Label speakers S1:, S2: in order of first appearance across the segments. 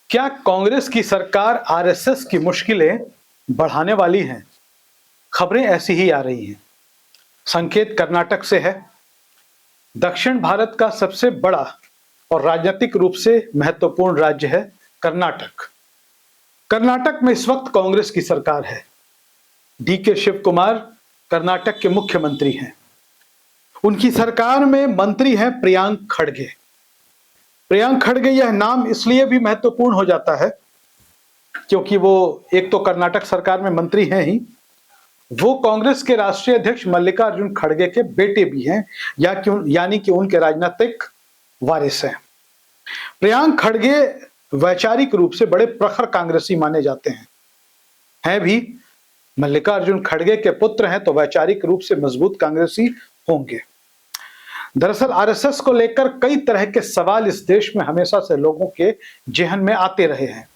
S1: क्या कांग्रेस की सरकार आरएसएस की मुश्किलें बढ़ाने वाली है? खबरें ऐसी ही आ रही हैं। संकेत कर्नाटक से है। दक्षिण भारत का सबसे बड़ा और राजनीतिक रूप से महत्वपूर्ण राज्य है कर्नाटक। कर्नाटक में इस वक्त कांग्रेस की सरकार है। डीके शिव कुमार कर्नाटक के मुख्यमंत्री हैं। उनकी सरकार में मंत्री हैं प्रियांक खड़गे। प्रियांक खड़गे यह नाम इसलिए भी महत्वपूर्ण हो जाता है क्योंकि वो एक तो कर्नाटक सरकार में मंत्री हैं ही, वो कांग्रेस के राष्ट्रीय अध्यक्ष मल्लिकार्जुन खड़गे के बेटे भी हैं, यानी कि उनके राजनीतिक वारिस हैं। प्रियांक खड़गे वैचारिक रूप से बड़े प्रखर कांग्रेसी माने जाते हैं भी। मल्लिकार्जुन खड़गे के पुत्र हैं तो वैचारिक रूप से मजबूत कांग्रेसी होंगे। दरअसल आरएसएस को लेकर कई तरह के सवाल इस देश में हमेशा से लोगों के जेहन में आते रहे हैं।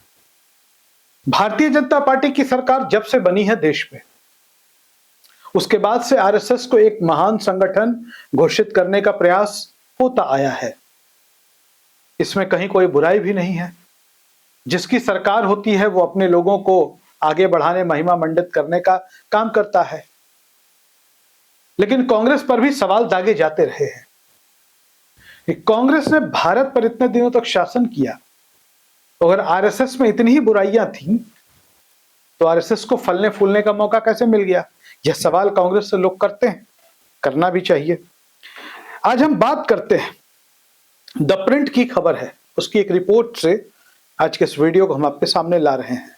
S1: भारतीय जनता पार्टी की सरकार जब से बनी है देश में, उसके बाद से आरएसएस को एक महान संगठन घोषित करने का प्रयास होता आया है। इसमें कहीं कोई बुराई भी नहीं है। जिसकी सरकार होती है वो अपने लोगों को आगे बढ़ाने, महिमा मंडित करने का काम करता है। लेकिन कांग्रेस पर भी सवाल दागे जाते रहे हैं कि कांग्रेस ने भारत पर इतने दिनों तक शासन किया, अगर आरएसएस में इतनी ही बुराइयां थी तो आरएसएस को फलने फूलने का मौका कैसे मिल गया? यह सवाल कांग्रेस से लोग करते हैं, करना भी चाहिए। आज हम बात करते हैं, द प्रिंट की खबर है, उसकी एक रिपोर्ट से आज के इस वीडियो को हम आपके सामने ला रहे हैं।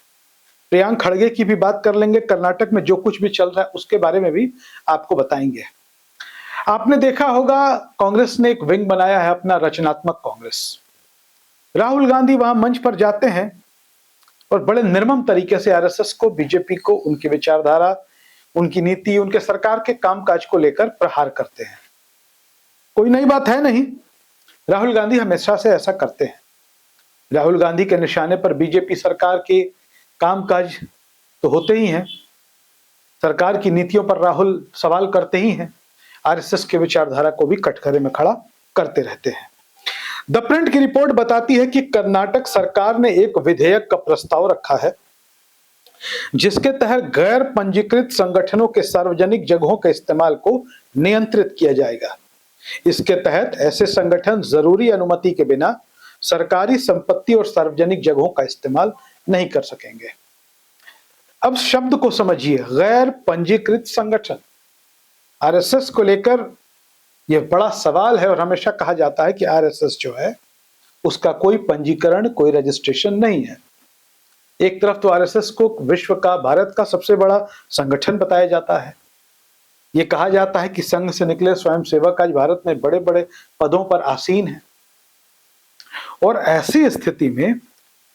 S1: प्रियांक खड़गे की भी बात कर लेंगे, कर्नाटक में जो कुछ भी चल रहा है उसके बारे में भी आपको बताएंगे। आपने देखा होगा कांग्रेस ने एक विंग बनाया है अपना, रचनात्मक कांग्रेस। राहुल गांधी वहां मंच पर जाते हैं और बड़े निर्मम तरीके से आरएसएस को, बीजेपी को, उनकी विचारधारा, उनकी नीति, उनके सरकार के कामकाज को लेकर प्रहार करते हैं। कोई नई बात है नहीं, राहुल गांधी हमेशा से ऐसा करते हैं। राहुल गांधी के निशाने पर बीजेपी सरकार के कामकाज तो होते ही हैं, सरकार की नीतियों पर राहुल सवाल करते ही हैं, आरएसएस के विचारधारा को भी कटघरे में खड़ा करते रहते हैं। द प्रिंट की रिपोर्ट बताती है कि कर्नाटक सरकार ने एक विधेयक का प्रस्ताव रखा है जिसके तहत गैर पंजीकृत संगठनों के सार्वजनिक जगहों के इस्तेमाल को नियंत्रित किया जाएगा। इसके तहत ऐसे संगठन जरूरी अनुमति के बिना सरकारी संपत्ति और सार्वजनिक जगहों का इस्तेमाल नहीं कर सकेंगे। अब शब्द को समझिए, गैर पंजीकृत संगठन। आरएसएस को लेकर यह बड़ा सवाल है और हमेशा कहा जाता है कि आरएसएस जो है उसका कोई पंजीकरण, कोई रजिस्ट्रेशन नहीं है। एक तरफ तो आरएसएस को विश्व का, भारत का सबसे बड़ा संगठन बताया जाता है। यह कहा जाता है कि संघ से निकले स्वयंसेवक आज भारत में बड़े बड़े पदों पर आसीन हैं, और ऐसी स्थिति में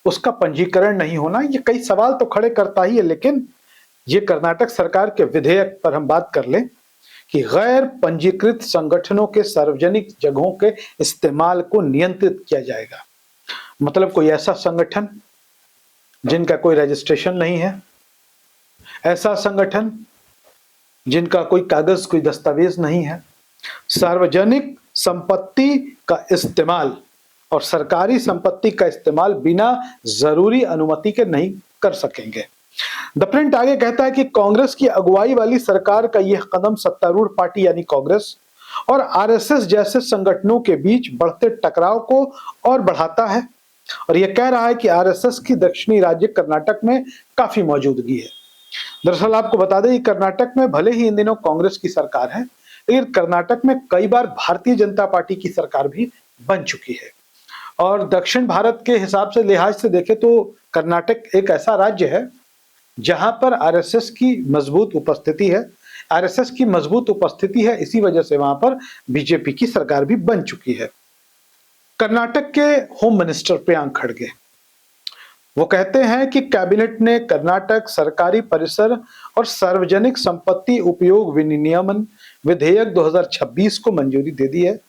S1: उसका पंजीकरण नहीं होना ये कई सवाल तो खड़े करता ही है। लेकिन ये कर्नाटक सरकार के विधेयक पर हम बात कर लें कि गैर पंजीकृत संगठनों के सार्वजनिक जगहों के इस्तेमाल को नियंत्रित किया जाएगा। मतलब कोई ऐसा संगठन जिनका कोई रजिस्ट्रेशन नहीं है, ऐसा संगठन जिनका कोई कागज, कोई दस्तावेज नहीं है, सार्वजनिक संपत्ति का इस्तेमाल और सरकारी संपत्ति का इस्तेमाल बिना जरूरी अनुमति के नहीं कर सकेंगे। द प्रिंट आगे कहता है कि कांग्रेस की अगुवाई वाली सरकार का यह कदम सत्तारूढ़ पार्टी यानी कांग्रेस और आरएसएस जैसे संगठनों के बीच बढ़ते टकराव को और बढ़ाता है, और यह कह रहा है कि आरएसएस की दक्षिणी राज्य कर्नाटक में काफी मौजूदगी है। दरअसल आपको बता दें कि कर्नाटक में भले ही इन दिनों कांग्रेस की सरकार है, लेकिन कर्नाटक में कई बार भारतीय जनता पार्टी की सरकार भी बन चुकी है। और दक्षिण भारत के हिसाब से, लिहाज से देखें तो कर्नाटक एक ऐसा राज्य है जहां पर आरएसएस की मजबूत उपस्थिति है। आरएसएस की मजबूत उपस्थिति है, इसी वजह से वहां पर बीजेपी की सरकार भी बन चुकी है। कर्नाटक के होम मिनिस्टर प्रियांक खड़गे वो कहते हैं कि कैबिनेट ने कर्नाटक सरकारी परिसर और सार्वजनिक संपत्ति उपयोग विनियमन विधेयक 2026 को मंजूरी दे दी है।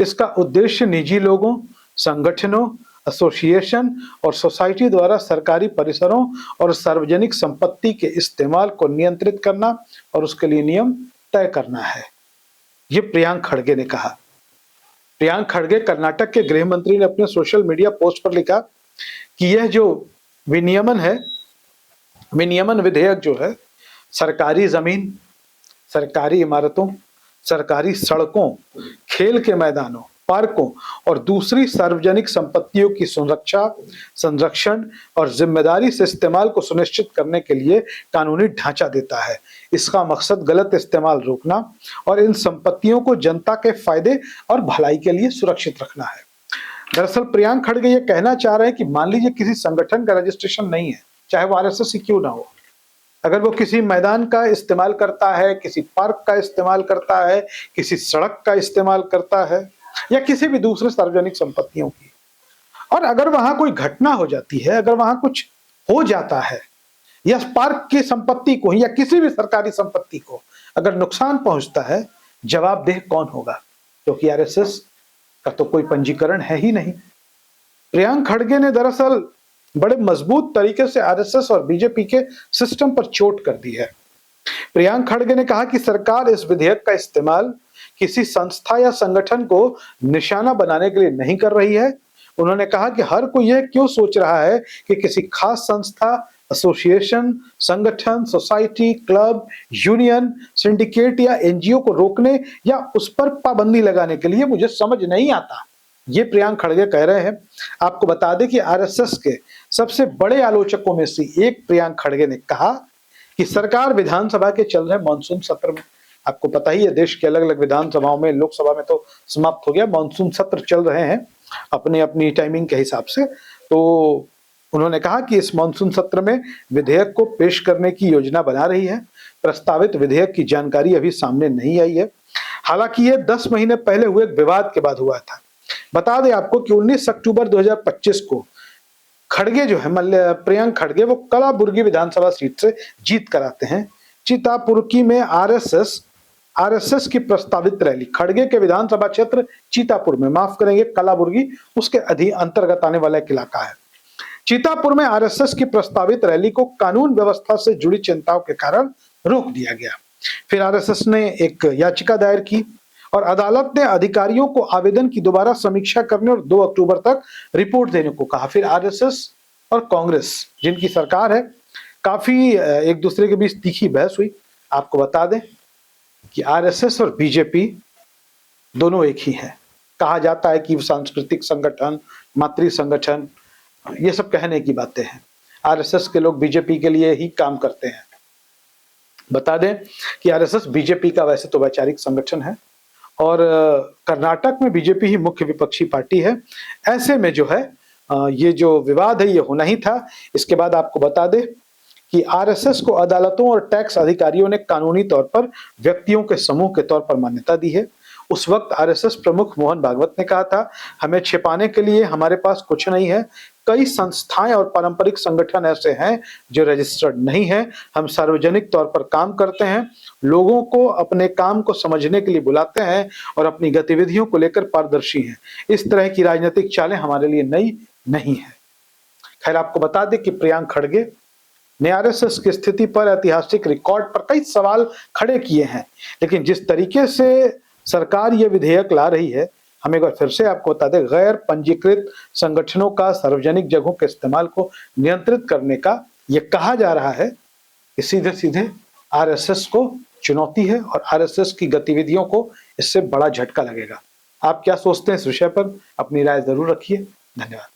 S1: इसका उद्देश्य निजी लोगों, संगठनों, एसोसिएशन और सोसाइटी द्वारा सरकारी परिसरों और सार्वजनिक संपत्ति के इस्तेमाल को नियंत्रित करना और उसके लिए नियम तय करना है, ये प्रियांक खड़गे ने कहा। प्रियांक खड़गे कर्नाटक के गृह मंत्री ने अपने सोशल मीडिया पोस्ट पर लिखा कि यह जो विनियमन विधेयक जो है, सरकारी जमीन, सरकारी इमारतों, सरकारी सड़कों, खेल के मैदानों, पार्कों और दूसरी सार्वजनिक संपत्तियों की सुरक्षा, संरक्षण और जिम्मेदारी से इस्तेमाल को सुनिश्चित करने के लिए कानूनी ढांचा देता है। इसका मकसद गलत इस्तेमाल रोकना और इन संपत्तियों को जनता के फायदे और भलाई के लिए सुरक्षित रखना है। दरअसल प्रियांक खड़गे ये कहना चाह रहे हैं कि मान लीजिए किसी संगठन का रजिस्ट्रेशन नहीं है, चाहे वो आरएसएस ही क्यों ना हो, अगर वो किसी मैदान का इस्तेमाल करता है, किसी पार्क का इस्तेमाल करता है, किसी सड़क का इस्तेमाल करता है या किसी भी दूसरे सार्वजनिक संपत्तियों की, और अगर वहां कोई घटना हो जाती है, अगर वहां कुछ हो जाता है या पार्क की संपत्ति को या किसी भी सरकारी संपत्ति को अगर नुकसान पहुंचता है, जवाबदेह कौन होगा? क्योंकि आरएसएस का तो कोई पंजीकरण है ही नहीं। प्रियांक खड़गे ने दरअसल बड़े मजबूत तरीके से आरएसएस और बीजेपी के सिस्टम पर चोट कर दी है। प्रियांक खड़गे ने कहा कि सरकार इस विधेयक का इस्तेमाल किसी संस्था या संगठन को निशाना बनाने के लिए नहीं कर रही है। उन्होंने कहा कि हर कोई यह क्यों सोच रहा है कि किसी खास संस्था, एसोसिएशन, संगठन, सोसाइटी, क्लब, यूनियन, सिंडिकेट या एनजीओ को रोकने या उस पर पाबंदी लगाने के लिए मुझे समझ नहीं आता। ये प्रियांक खड़गे कह रहे हैं। आपको बता दें कि आरएसएस के सबसे बड़े आलोचकों में से एक प्रियांक खड़गे ने कहा कि सरकार विधानसभा के चल रहे मानसून सत्र में, आपको पता ही है देश के अलग अलग विधानसभाओं में, लोकसभा में तो समाप्त हो गया, मानसून सत्र चल रहे हैं अपनी अपनी टाइमिंग के हिसाब से। तो उन्होंने कहा कि इस मानसून सत्र में विधेयक को पेश करने की योजना बना रही है। प्रस्तावित विधेयक की जानकारी अभी सामने नहीं आई है। हालांकि ये 10 महीने पहले हुए एक विवाद के बाद हुआ था। बता दें आपको कि 19 अक्टूबर 2025 को खड़गे जो है, प्रियांक खड़गे, वो कलाबुर्गी विधानसभा सीट से जीत कर आते हैं। चितापुरकी में आरएसएस की प्रस्तावित रैली, खड़गे के विधानसभा क्षेत्र चितापुर में, माफ करेंगे कलाबुर्गी उसके अंतर्गत आने वाला एक इलाका है। चितापुर में आरएसएस की प्रस्तावित रैली को कानून व्यवस्था से जुड़ी चिंताओं के कारण रोक दिया गया। फिर आरएसएस ने एक याचिका दायर की और अदालत ने अधिकारियों को आवेदन की दोबारा समीक्षा करने और 2 अक्टूबर तक रिपोर्ट देने को कहा। फिर आरएसएस और कांग्रेस, जिनकी सरकार है, काफी एक दूसरे के बीच तीखी बहस हुई। आपको बता दें कि आरएसएस और बीजेपी दोनों एक ही हैं। कहा जाता है कि सांस्कृतिक संगठन, मातृ संगठन, ये सब कहने की बातें हैं। आरएसएस के लोग बीजेपी के लिए ही काम करते हैं। बता दें कि आरएसएस बीजेपी का वैसे तो वैचारिक संगठन है और कर्नाटक में बीजेपी ही मुख्य विपक्षी पार्टी है। ऐसे में जो है ये जो विवाद है ये होना ही था। इसके बाद आपको बता दें कि आरएसएस को अदालतों और टैक्स अधिकारियों ने कानूनी तौर पर व्यक्तियों के समूह के तौर पर मान्यता दी है। उस वक्त आरएसएस प्रमुख मोहन भागवत ने कहा था, हमें छिपाने के लिए हमारे पास कुछ नहीं है। कई संस्थाएं और पारंपरिक संगठन ऐसे हैं जो रजिस्टर्ड नहीं हैं। हम सार्वजनिक तौर पर काम करते हैं, लोगों को अपने काम को समझने के लिए बुलाते हैं और अपनी गतिविधियों को लेकर पारदर्शी हैं। इस तरह की राजनीतिक चालें हमारे लिए नई नहीं है। खैर, आपको बता दें कि प्रियांक खड़गे ने आरएसएस की स्थिति पर, ऐतिहासिक रिकॉर्ड पर कई सवाल खड़े किए हैं, लेकिन जिस तरीके से सरकार ये विधेयक ला रही है, हम एक बार फिर से आपको बता दें, गैर पंजीकृत संगठनों का सार्वजनिक जगहों के इस्तेमाल को नियंत्रित करने का ये कहा जा रहा है, ये सीधे सीधे आरएसएस को चुनौती है और आरएसएस की गतिविधियों को इससे बड़ा झटका लगेगा। आप क्या सोचते हैं इस विषय पर? अपनी राय जरूर रखिए। धन्यवाद।